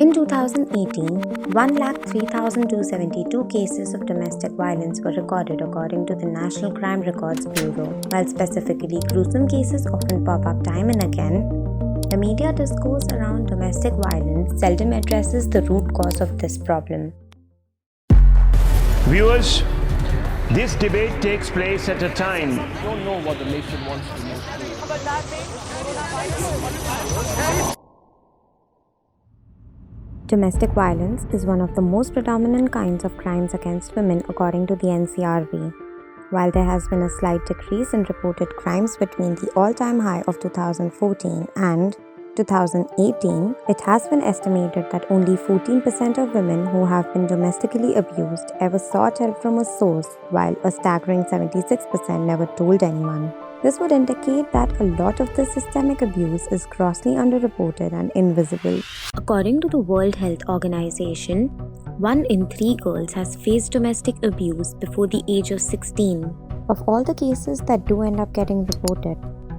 In 2018, 103,272 cases of domestic violence were recorded according to the National Crime Records Bureau. While specifically gruesome cases often pop up time and again, the media discourse around domestic violence seldom addresses the root cause of this problem. Viewers, this debate takes place at a time. We don't know what the nation wants to move to. Domestic violence is one of the most predominant kinds of crimes against women according to the NCRB. While there has been a slight decrease in reported crimes between the all-time high of 2014 and 2018, it has been estimated that only 14% of women who have been domestically abused ever sought help from a source, while a staggering 76% never told anyone. This would indicate that a lot of the systemic abuse is grossly underreported and invisible. According to the World Health Organization, 1 in 3 girls has faced domestic abuse before the age of 16. Of all the cases that do end up getting reported,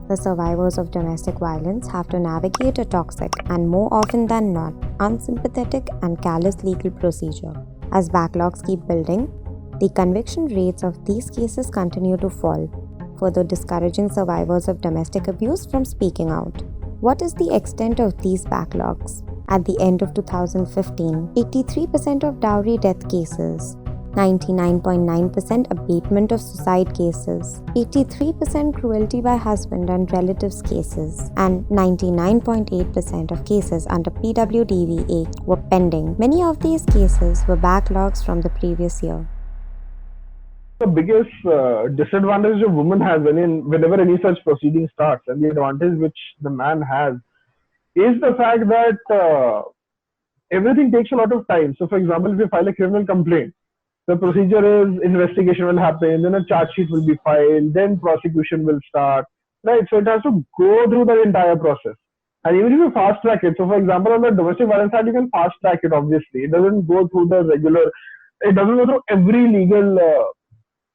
the survivors of domestic violence have to navigate a toxic and, more often than not, unsympathetic and callous legal procedure. As backlogs keep building, the conviction rates of these cases continue to fall, further discouraging survivors of domestic abuse from speaking out. What is the extent of these backlogs? At the end of 2015, 83% of dowry death cases, 99.9% abatement of suicide cases, 83% cruelty by husband and relatives cases, and 99.8% of cases under PWDV Act were pending. Many of these cases were backlogs from the previous year. The biggest disadvantage a woman has whenever any such proceeding starts, and the advantage which the man has, is the fact that everything takes a lot of time. So, for example, if you file a criminal complaint, the procedure is investigation will happen, then a charge sheet will be filed, then prosecution will start, right? So it has to go through the entire process. And even if you fast track it, so for example, on the domestic violence side, you can fast track it, obviously. It doesn't go through it doesn't go through every legal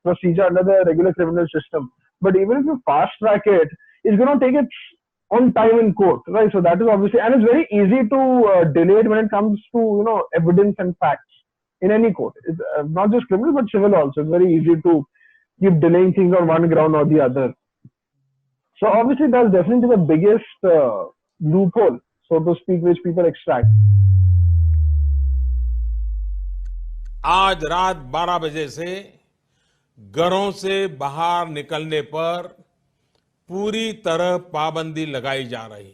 procedure under the regular criminal system. But even if you fast track it, it's going to take its own time in court, right? So that is obviously, and it's very easy to delay it when it comes to evidence and facts in any court. It's not just criminal but civil also. It's very easy to keep delaying things on one ground or the other. So obviously that's definitely the biggest loophole, so to speak, which people extract. आज रात 12 बजे से घरों से बाहर निकलने पर पूरी तरह पाबंदी लगाई जा रही है.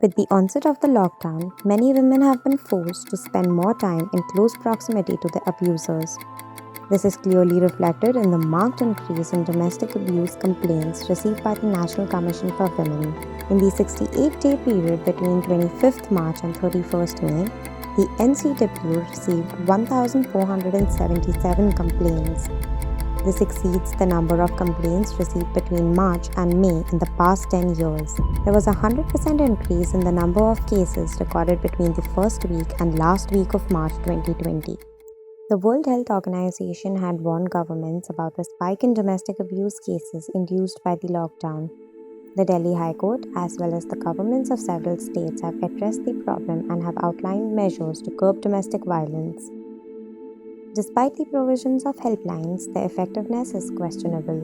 With the onset of the lockdown, many women have been forced to spend more time in close proximity to the abusers. This is clearly reflected in the marked increase in domestic abuse complaints received by the National Commission for Women. In the 68-day period between 25th March and 31st May, the NCW received 1,477 complaints. This exceeds the number of complaints received between March and May in the past 10 years. There was a 100% increase in the number of cases recorded between the first week and last week of March 2020. The World Health Organization had warned governments about the spike in domestic abuse cases induced by the lockdown. The Delhi High Court, as well as the governments of several states, have addressed the problem and have outlined measures to curb domestic violence. Despite the provisions of helplines, their effectiveness is questionable.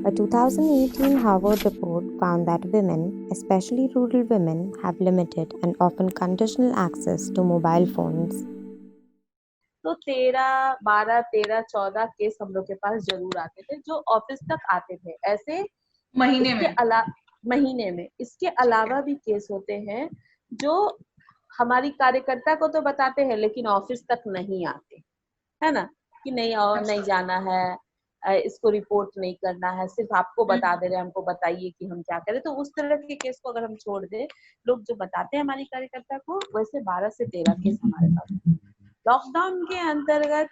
A 2018 Harvard report found that women, especially rural women, have limited and often conditional access to mobile phones. तो 13, 12, 13, 14 case हम लोग के पास जरूर आते थे जो office तक आते थे. ऐसे महीने में इसके अलावा भी केस होते हैं जो हमारी कार्यकर्ता को तो बताते हैं लेकिन ऑफिस तक नहीं आते, है ना, कि नहीं और नहीं जाना है, इसको रिपोर्ट नहीं करना है, सिर्फ आपको बता दे रहे हैं, हमको बताइए कि हम क्या करें. तो उस तरह के केस को अगर हम छोड़ दें, लोग जो बताते हैं हमारी कार्यकर्ता को, वैसे 12 से 13 केस हमारे पास. लॉकडाउन के अंतर्गत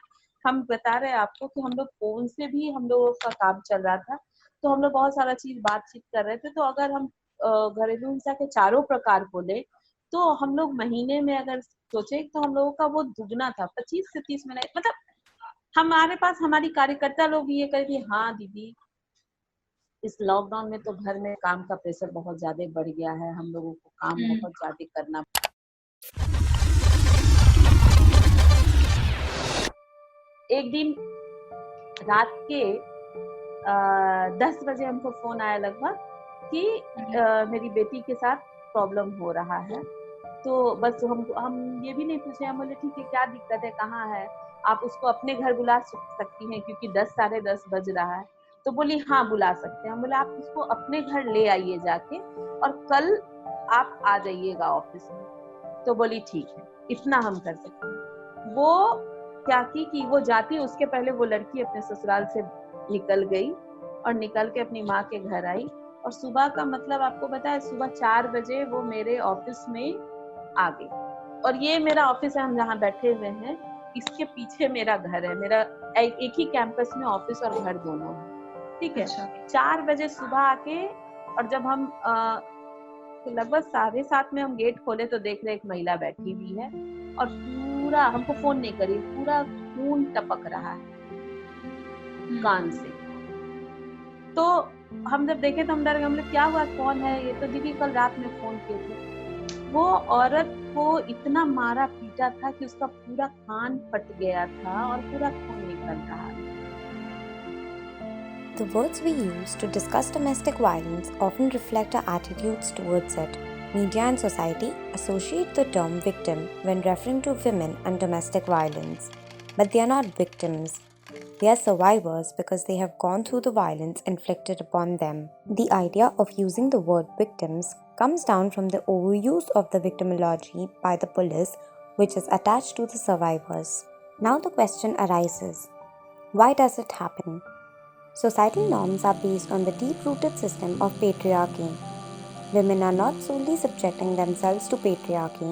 हम बता रहे हैं आपको कि हम लोग फोन से भी हम लोगों का काम चल रहा था, तो हम लोग बहुत सारा चीज बातचीत कर रहे थे. तो अगर हम घरेलू हिंसा के चारों प्रकार बोले तो हम लोग महीने में अगर सोचे तो हम लोगों का वो दुगना था, 25 से 30 मिनट. मतलब हमारे पास हमारी कार्यकर्ता लोग ये कह कि हाँ दीदी, इस लॉकडाउन में तो घर में काम का प्रेशर बहुत ज्यादा बढ़ गया है, हम लोगों को काम बहुत ज्यादा करना एक दिन रात के 10 बजे हमको फोन आया लगभग कि मेरी बेटी के साथ प्रॉब्लम हो रहा है। तो बस हम ये भी नहीं पूछे, हम बोले ठीक है क्या दिक्कत है, कहाँ है, आप उसको अपने घर बुला सकती हैं क्योंकि 10 साढ़े 10 बज रहा है। तो बोली हाँ बुला सकते हैं। हम बोले आप उसको अपने घर ले आइए जाके और कल आप आ जाइएगा ऑफिस में। तो बोली ठीक है, इतना हम कर सकते हैं। वो क्या की कि वो जाती, उसके पहले वो लड़की अपने ससुराल से निकल गई और निकल के अपनी माँ के घर आई। और सुबह का मतलब आपको पता है, सुबह 4 बजे वो मेरे ऑफिस में आ गई। और ये मेरा ऑफिस है, हम जहाँ बैठे हुए हैं, इसके पीछे मेरा घर है। मेरा एक ही कैंपस में ऑफिस और घर दोनों है, ठीक है। 4 बजे सुबह आके, और जब हम लगभग 7:30 में हम गेट खोले तो देख रहे एक महिला बैठी हुई है और पूरा, हमको फोन नहीं करी, पूरा खून टपक रहा है कान से। तो हम जब देखे तो हम डर गए, हमने क्या हुआ, कौन है ये? तो दीदी कल रात में फोन किए थे। वो औरत को इतना मारा पीटा था कि उसका पूरा कान फट गया था और पूरा खून निकल रहा था। The words we use to discuss domestic violence often reflect our attitudes towards it. Media and society associate the term victim when referring to women and domestic violence. But they are not victims. They are survivors because they have gone through the violence inflicted upon them. The idea of using the word victims comes down from the overuse of the victimology by the police, which is attached to the survivors. Now the question arises, why does it happen? Societal norms are based on the deep-rooted system of patriarchy. Women are not solely subjecting themselves to patriarchy.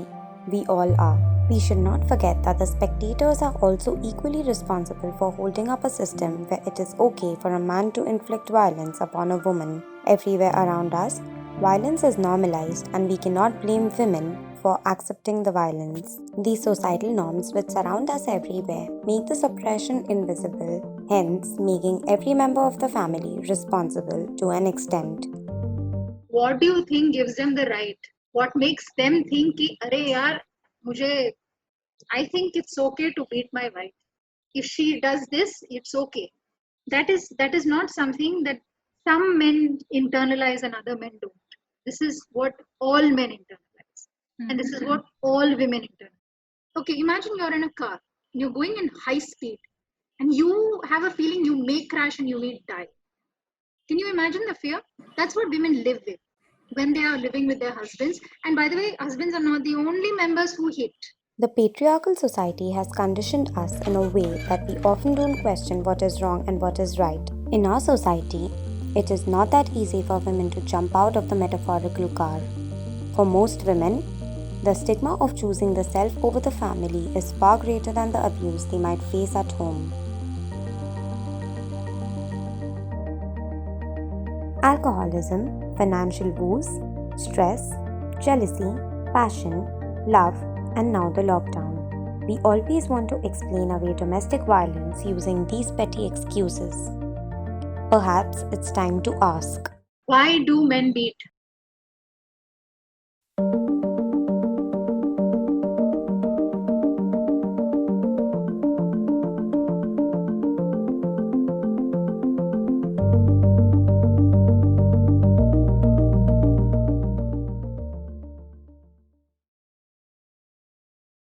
We all are. We should not forget that the spectators are also equally responsible for holding up a system where it is okay for a man to inflict violence upon a woman. Everywhere around us, violence is normalized and we cannot blame women for accepting the violence. These societal norms which surround us everywhere make the suppression invisible, hence making every member of the family responsible to an extent. What do you think gives them the right? What makes them think कि अरे यार मुझे, I think it's okay to beat my wife. If she does this, it's okay. That is not something that some men internalize and other men don't. This is what all men internalize. And this is what all women internalize. Okay, imagine you're in a car, you're going in high speed, and you have a feeling you may crash and you may die. Can you imagine the fear? That's what women live with when they are living with their husbands. And by the way, husbands are not the only members who hit. The patriarchal society has conditioned us in a way that we often don't question what is wrong and what is right. In our society, it is not that easy for women to jump out of the metaphorical car. For most women, the stigma of choosing the self over the family is far greater than the abuse they might face at home. Alcoholism, financial woes, stress, jealousy, passion, love, and now the lockdown. We always want to explain away domestic violence using these petty excuses. Perhaps it's time to ask, why do men beat?